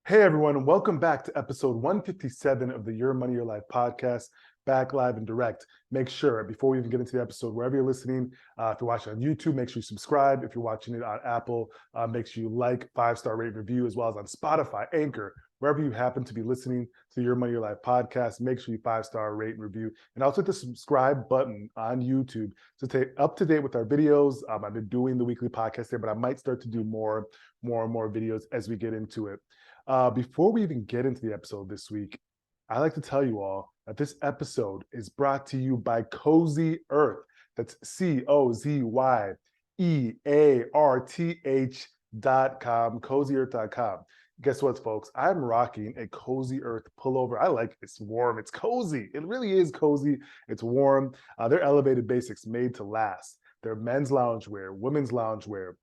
Hey everyone, and welcome back to episode 157 of the Your Money Your Life podcast, back live and direct. Make sure, before we even get into the episode, wherever you're listening, if you're watching on YouTube, make sure you subscribe. If you're watching it on Apple, make sure you like, 5-star rate review, as well as on Spotify, Anchor, wherever you happen to be listening to Your Money Your Life podcast, make sure you 5-star rate and review. And also hit the subscribe button on YouTube to stay up to date with our videos. I've been doing the weekly podcast there, but I might start to do more and more videos as we get into it. Before we even get into the episode this week, I like to tell you all that this episode is brought to you by Cozy Earth. That's COZYEARTH.com, CozyEarth.com. Guess what, folks? I'm rocking a Cozy Earth pullover. I like it. It's warm. It's cozy. It really is cozy. It's warm. They're elevated basics made to last. They're men's loungewear, women's loungewear.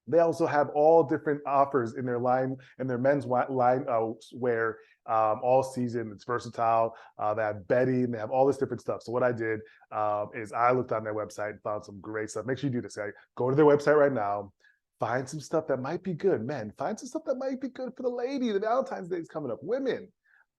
They also have all different offers in their line, in their men's line wear all season. It's versatile. They have bedding. They have all this different stuff. So what I did is I looked on their website and found some great stuff. Make sure you do this. Right? Go to their website right now. Find some stuff that might be good. Men, find some stuff that might be good for the lady. The Valentine's Day is coming up. Women,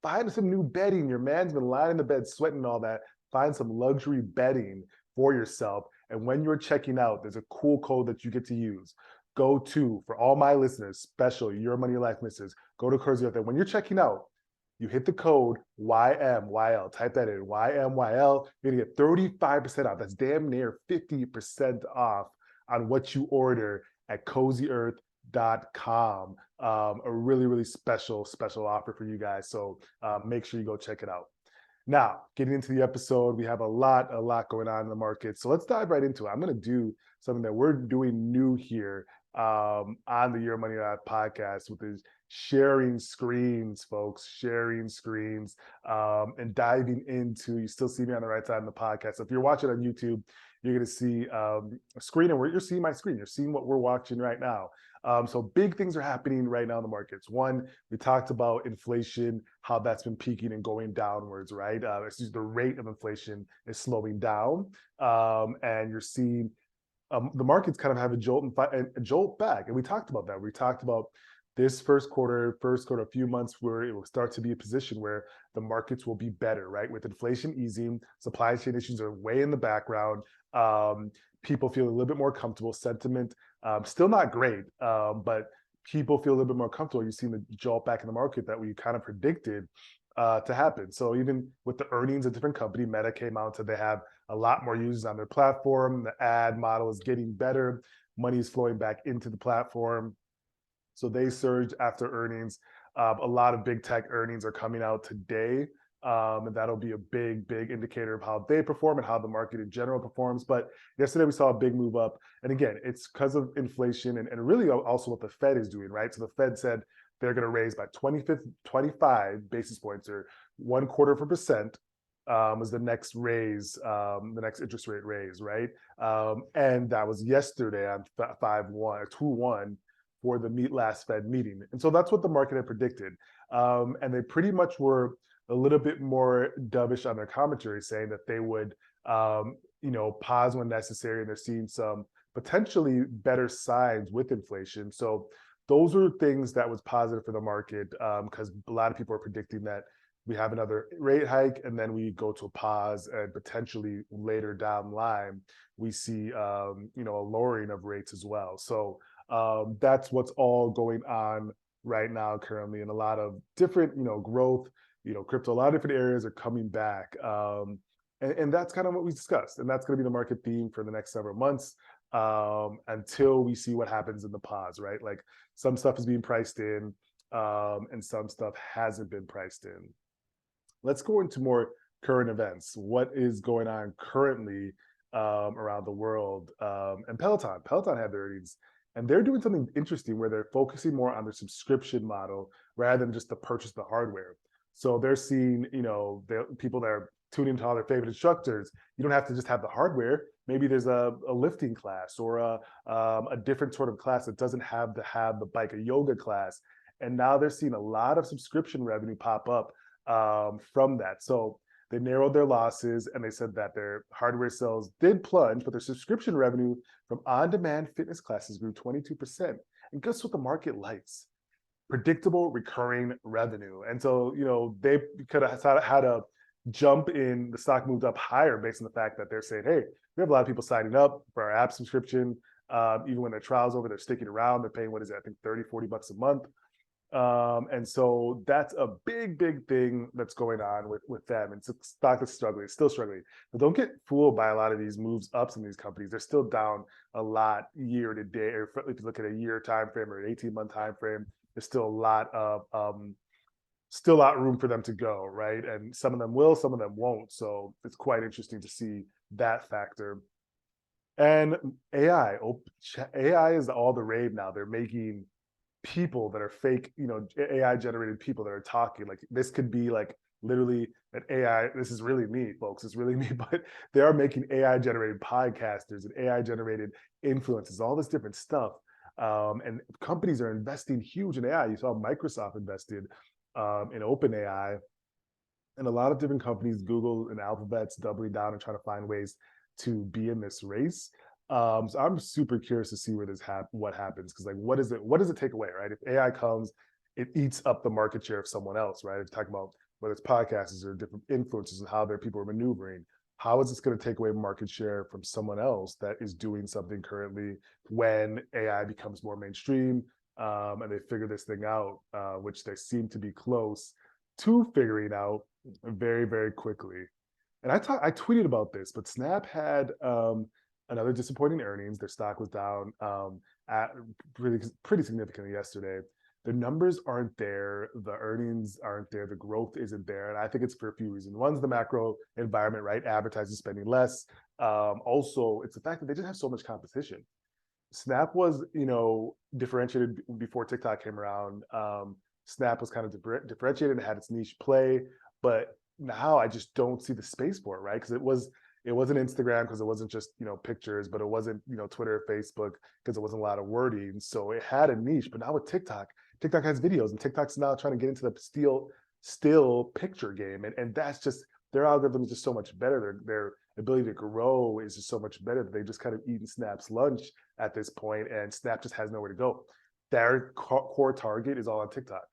find some new bedding. Your man's been lying in the bed, sweating and all that. Find some luxury bedding for yourself. And when you're checking out, there's a cool code that you get to use. Go to, for all my listeners, special Your Money Your Life listeners, go to Cozy Earth. And when you're checking out, you hit the code YMYL. Type that in, YMYL. You're gonna get 35% off. That's damn near 50% off on what you order at CozyEarth.com. A really, really special offer for you guys. So make sure you go check it out. Now, getting into the episode, we have a lot going on in the market. So let's dive right into it. I'm going to do something that we're doing new here on the Your Money Life podcast, with is sharing screens, folks, sharing screens and diving into, you still see me on the right side of the podcast. So if you're watching on YouTube, you're going to see a screen, and you're seeing my screen. You're seeing what we're watching right now. So big things are happening right now in the markets. One, we talked about inflation, how that's been peaking and going downwards, right? The rate of inflation is slowing down, and you're seeing the markets kind of have a jolt back. And we talked about that. We talked about this first quarter, a few months where it will start to be a position where the markets will be better, right? With inflation easing, supply chain issues are way in the background. People feel a little bit more comfortable. Sentiment still not great, but people feel a little bit more comfortable. You've seen the jolt back in the market that we kind of predicted to happen. So even with the earnings of different company, Meta came out and said they have a lot more users on their platform. The ad model is getting better. Money is flowing back into the platform. So they surged after earnings. A lot of big tech earnings are coming out today. And that'll be a big indicator of how they perform and how the market in general performs. But yesterday we saw a big move up. And again, it's because of inflation and really also what the Fed is doing, right? So the Fed said they're going to raise by 25 basis points, or 1/4%, was the next raise, the next interest rate raise, right? And that was yesterday on 5/1 or 2/1 for the last Fed meeting. And so that's what the market had predicted. And they pretty much were a little bit more dovish on their commentary, saying that they would, pause when necessary. And they're seeing some potentially better signs with inflation. So those were things that was positive for the market, because a lot of people are predicting that we have another rate hike and then we go to a pause, and potentially later down the line we see a lowering of rates as well. So that's what's all going on right now currently, and a lot of different growth, crypto, a lot of different areas are coming back, and that's kind of what we discussed, and that's going to be the market theme for the next several months, until we see what happens in the pause, right? Like, some stuff is being priced in, and some stuff hasn't been priced in. Let's go into more current events. What is going on currently around the world? And Peloton had their earnings, and they're doing something interesting where they're focusing more on their subscription model rather than just to purchase the hardware. So they're seeing, people that are tuning to all their favorite instructors. You don't have to just have the hardware. Maybe there's a lifting class, or a different sort of class that doesn't have to have the bike, a yoga class. And now they're seeing a lot of subscription revenue pop up from that. So they narrowed their losses, and they said that their hardware sales did plunge, but their subscription revenue from on-demand fitness classes grew 22%. And guess what the market likes? predictable recurring revenue. And so, they could have had a jump in the stock moved up higher based on the fact that they're saying, hey, we have a lot of people signing up for our app subscription. Even when their trial's over, they're sticking around. They're paying, what is it, I think 30, $40 a month. And so that's a big, big thing that's going on with them. It's a stock that's struggling, it's still struggling. But don't get fooled by a lot of these moves ups in these companies. They're still down a lot year to day, or if you look at a year time frame or an 18-month time frame, there's still a lot of room for them to go, right? And some of them will, some of them won't. So it's quite interesting to see that factor. And AI is all the rave now. They're making people that are fake, AI generated people that are talking. Like this could be like literally an AI. This is really me, folks. It's really me, but they are making AI generated podcasters and AI generated influencers, all this different stuff. And companies are investing huge in AI. You saw Microsoft invested in OpenAI, and a lot of different companies, Google and Alphabet's doubling down and trying to find ways to be in this race. So I'm super curious to see where what happens, because like what does it take away, right? If AI comes, it eats up the market share of someone else, right? If you're talking about whether it's podcasters or different influencers and how their people are maneuvering, how is this going to take away market share from someone else that is doing something currently when AI becomes more mainstream, and they figure this thing out, which they seem to be close to figuring out very, very quickly. And I tweeted about this, but Snap had another disappointing earnings. Their stock was down at pretty significantly yesterday. The numbers aren't there, the earnings aren't there, the growth isn't there, and I think it's for a few reasons. One's the macro environment, right? Advertising spending less. Also, it's the fact that they just have so much competition. Snap was, differentiated before TikTok came around. Snap was kind of differentiated and had its niche play, but now I just don't see the space for it, right? Because it wasn't Instagram, because it wasn't just pictures, but it wasn't Twitter, Facebook, because it wasn't a lot of wording. So it had a niche. But now with TikTok has videos, and TikTok's now trying to get into the still picture game, and that's just, their algorithm is just so much better. Their ability to grow is just so much better that they've just kind of eaten Snap's lunch at this point, and Snap just has nowhere to go. Their core target is all on TikTok.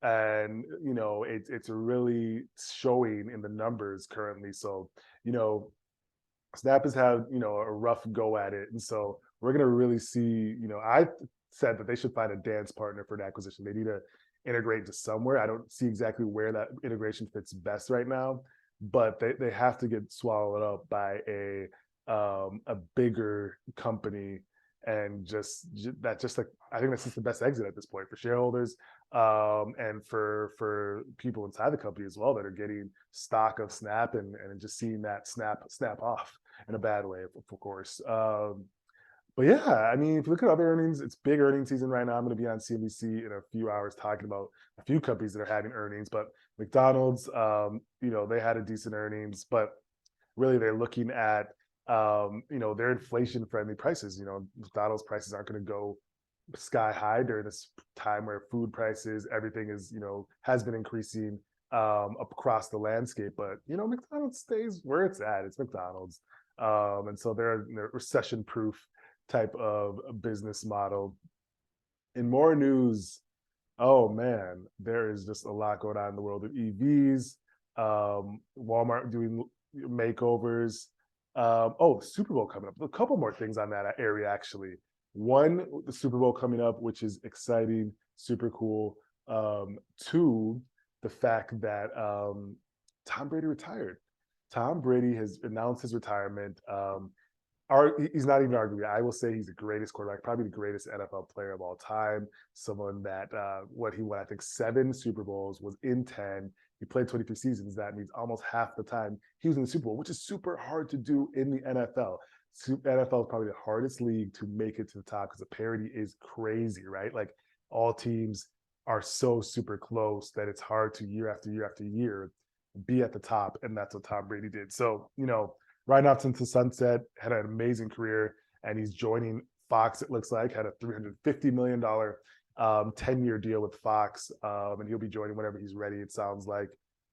And it's really showing in the numbers currently. So Snap has had a rough go at it, and so we're gonna really see. I said that they should find a dance partner for an acquisition. They need to integrate to somewhere. I don't see exactly where that integration fits best right now, but they have to get swallowed up by a bigger company. And just like, I think that's just the best exit at this point for shareholders, and for people inside the company as well that are getting stock of Snap, and just seeing that snap off in a bad way, of course. But yeah, I mean, if you look at other earnings, it's big earnings season right now. I'm going to be on CNBC in a few hours talking about a few companies that are having earnings. But McDonald's, they had a decent earnings, but really they're looking at their inflation-friendly prices. McDonald's prices aren't going to go sky high during this time where food prices, everything is, has been increasing across the landscape. But McDonald's stays where it's at. It's McDonald's, and so they're recession-proof type of business model. In more news, oh man, there is just a lot going on in the world of EVs. Walmart doing makeovers. The Super Bowl coming up. A couple more things on that area, actually. One, the Super Bowl coming up, which is exciting, super cool. Two, the fact that Tom Brady retired. Tom Brady has announced his retirement. He's not even arguing. I will say he's the greatest quarterback, probably the greatest NFL player of all time. Someone that he won, I think 7 Super Bowls, was in 10. He played 23 seasons. That means almost half the time he was in the Super Bowl, which is super hard to do in the NFL. NFL is probably the hardest league to make it to the top because the parity is crazy, right? Like all teams are so super close that it's hard to year after year after year be at the top, and that's what Tom Brady did. So right off into the sunset, had an amazing career, and he's joining Fox. It looks like had a $350 million 10-year deal with Fox, and he'll be joining whenever he's ready. It sounds like,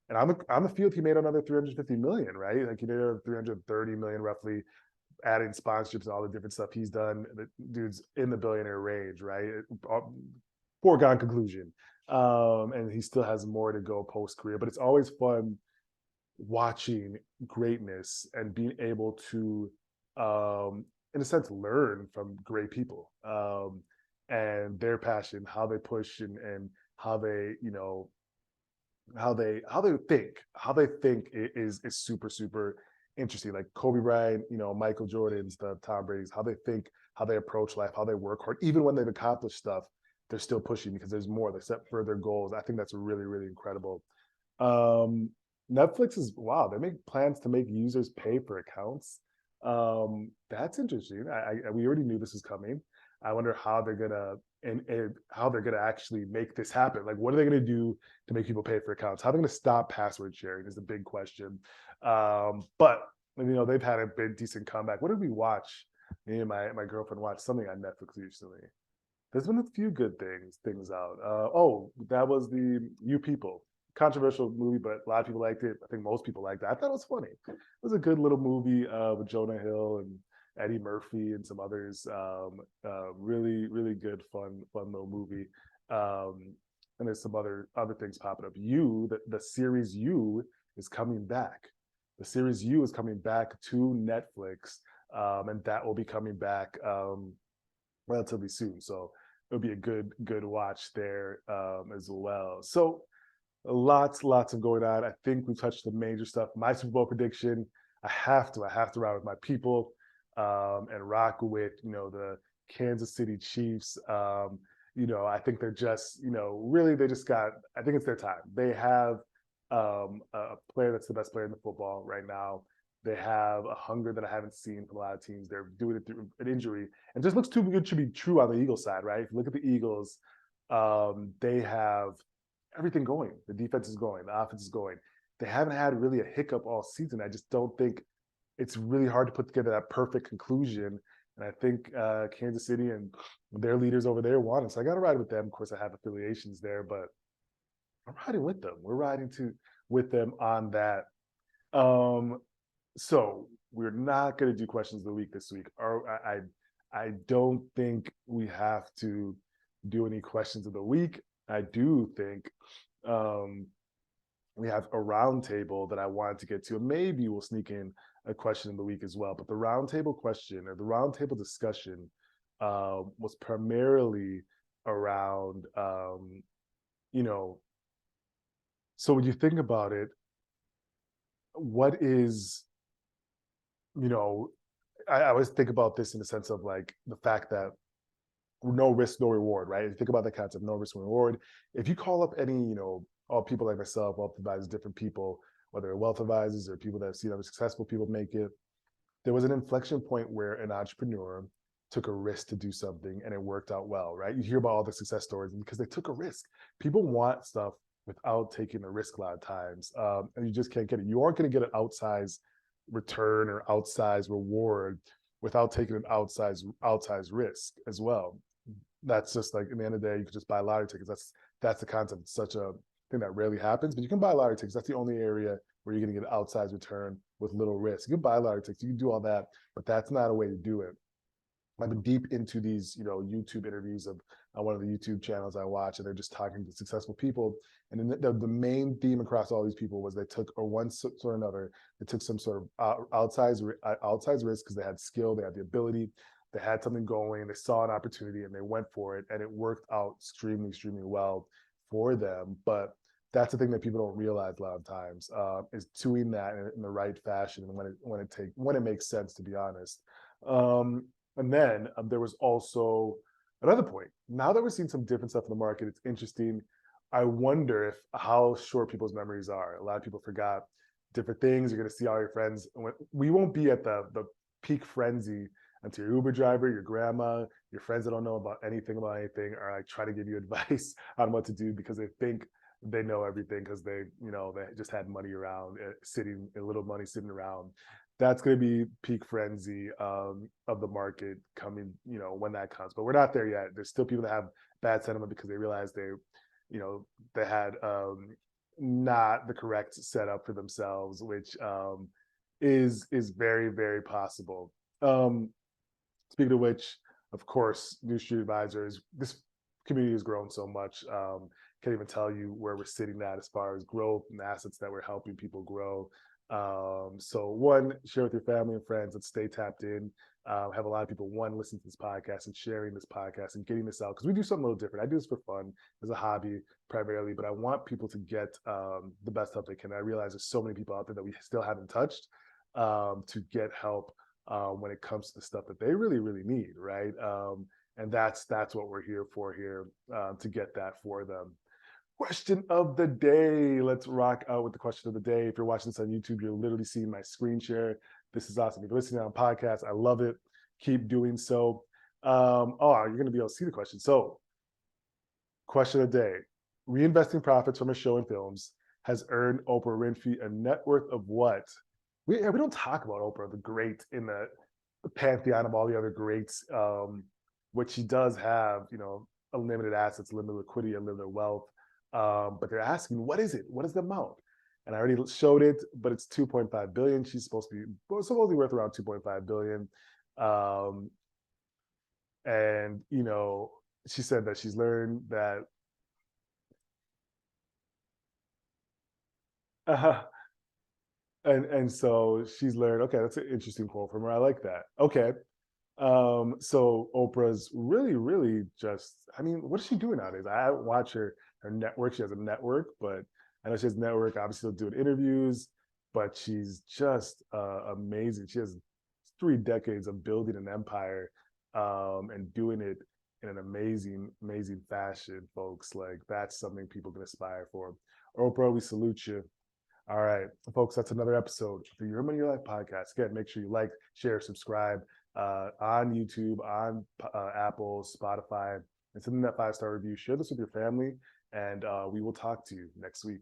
and on the field, he made another 350 million, right? Like he did 330 million roughly, adding sponsorships and all the different stuff he's done. The dude's in the billionaire range, right? foregone conclusion. And he still has more to go post career, but it's always fun watching greatness and being able to, in a sense, learn from great people, and their passion, how they push, and how they, how they think is super super interesting. Like Kobe Bryant, Michael Jordan's, the Tom Brady's, how they think, how they approach life, how they work hard, even when they've accomplished stuff, they're still pushing because there's more. They set further goals. I think that's really really incredible. Um, Netflix is wow. They make plans to make users pay for accounts. That's interesting. We already knew this was coming. I wonder how they're gonna and how they're gonna actually make this happen. Like, what are they gonna do to make people pay for accounts? How are they gonna stop password sharing is the big question. But they've had a big decent comeback. What did we watch? Me and my girlfriend watched something on Netflix recently. There's been a few good things out. Oh, that was the You People. Controversial movie, but a lot of people liked it. I think most people liked it. I thought it was funny. It was a good little movie with Jonah Hill and Eddie Murphy and some others. Really, really good, fun little movie. And there's some other things popping up. The series You is coming back. The series You is coming back to Netflix, and that will be coming back relatively soon. So it'll be a good watch there as well. So lots of going on. I think we touched the major stuff. My Super Bowl prediction. I have to ride with my people and rock with the Kansas City Chiefs. I think they're just really they just got. I think it's their time. They have a player that's the best player in the football right now. They have a hunger that I haven't seen from a lot of teams. They're doing it through an injury, and just looks too good to be true on the Eagles side, right? If you look at the Eagles, they have everything going. The defense is going. The offense is going. They haven't had really a hiccup all season. I just don't think it's really hard to put together that perfect conclusion. And I think Kansas City and their leaders over there want it. So I got to ride with them. Of course, I have affiliations there, but I'm riding with them. We're riding with them on that. So we're not going to do questions of the week this week. I don't think we have to do any questions of the week. I do think we have a roundtable that I wanted to get to. Maybe we'll sneak in a question of the week as well. But the roundtable question or the roundtable discussion was primarily around, so when you think about it, what is, I always think about this in the sense of like the fact that no risk, no reward, right? If you think about the concept, no risk, no reward. If you call up any, all people like myself, wealth advisors, different people, whether they're wealth advisors or people that have seen other successful people make it, there was an inflection point where an entrepreneur took a risk to do something and it worked out well, right? You hear about all the success stories because they took a risk. People want stuff without taking a risk a lot of times, and you just can't get it. You aren't going to get an outsized return or outsized reward without taking an outsized risk as well. That's just like in the end of the day, you could just buy lottery tickets. That's the concept. It's such a thing that rarely happens, but you can buy lottery tickets. That's the only area where you're going to get an outsized return with little risk. You can buy lottery tickets, you can do all that, but that's not a way to do it. I've been deep into these, YouTube interviews of on one of the YouTube channels I watch, and they're just talking to successful people. And then the main theme across all these people was they took, or one sort or another, they took some sort of outsized risk because they had skill, they had the ability, they had something going, they saw an opportunity, and they went for it, and it worked out extremely well for them. But that's the thing that people don't realize a lot of times, is doing that in the right fashion and when it makes sense, to be honest. And then there was also another point. Now that we're seeing some different stuff in the market, it's interesting. I wonder how short people's memories are. A lot of people forgot different things. You're going to see all your friends. We won't be at the peak frenzy until your Uber driver, your grandma, your friends that don't know about anything are like try to give you advice on what to do because they think they know everything because they just had money around, a little money sitting around. That's going to be peak frenzy of the market coming, when that comes. But we're not there yet. There's still people that have bad sentiment because they realize they had not the correct setup for themselves, which is very possible. Speaking of which, of course, New Street Advisors, this community has grown so much. Can't even tell you where we're sitting at as far as growth and assets that we're helping people grow. So one, share with your family and friends. Let's stay tapped in. Have a lot of people, one, listening to this podcast and sharing this podcast and getting this out, because we do something a little different. I do this for fun as a hobby primarily, but I want people to get the best help they can. I realize there's so many people out there that we still haven't touched to get help when it comes to the stuff that they really, really need, right? And that's what we're here for here, to get that for them. Question of the day. Let's rock out with the question of the day. If you're watching this on YouTube, you're literally seeing my screen share. This is awesome. If you're listening on podcast, I love it. Keep doing so. You're going to be able to see the question. So, question of the day: reinvesting profits from a show and films has earned Oprah Winfrey a net worth of what? We don't talk about Oprah, the great, in the pantheon of all the other greats. What she does have, unlimited assets, limited liquidity, unlimited wealth. But they're asking, what is it? What is the amount? And I already showed it, but it's 2.5 billion. She's supposedly worth around 2.5 billion. And she said that she's learned that and so she's learned, okay, that's an interesting quote from her. I like that. Okay. So Oprah's really, really just, what is she doing nowadays? I watch her network. She has a network, but I know she has a network, obviously doing interviews, but she's just amazing. She has 3 decades of building an empire, and doing it in an amazing, amazing fashion, folks. Like, that's something people can aspire for. Oprah, we salute you. All right, folks, that's another episode of the Your Money Your Life podcast. Again, make sure you like, share, subscribe on YouTube, on Apple, Spotify, and send them that 5-star review. Share this with your family, and we will talk to you next week.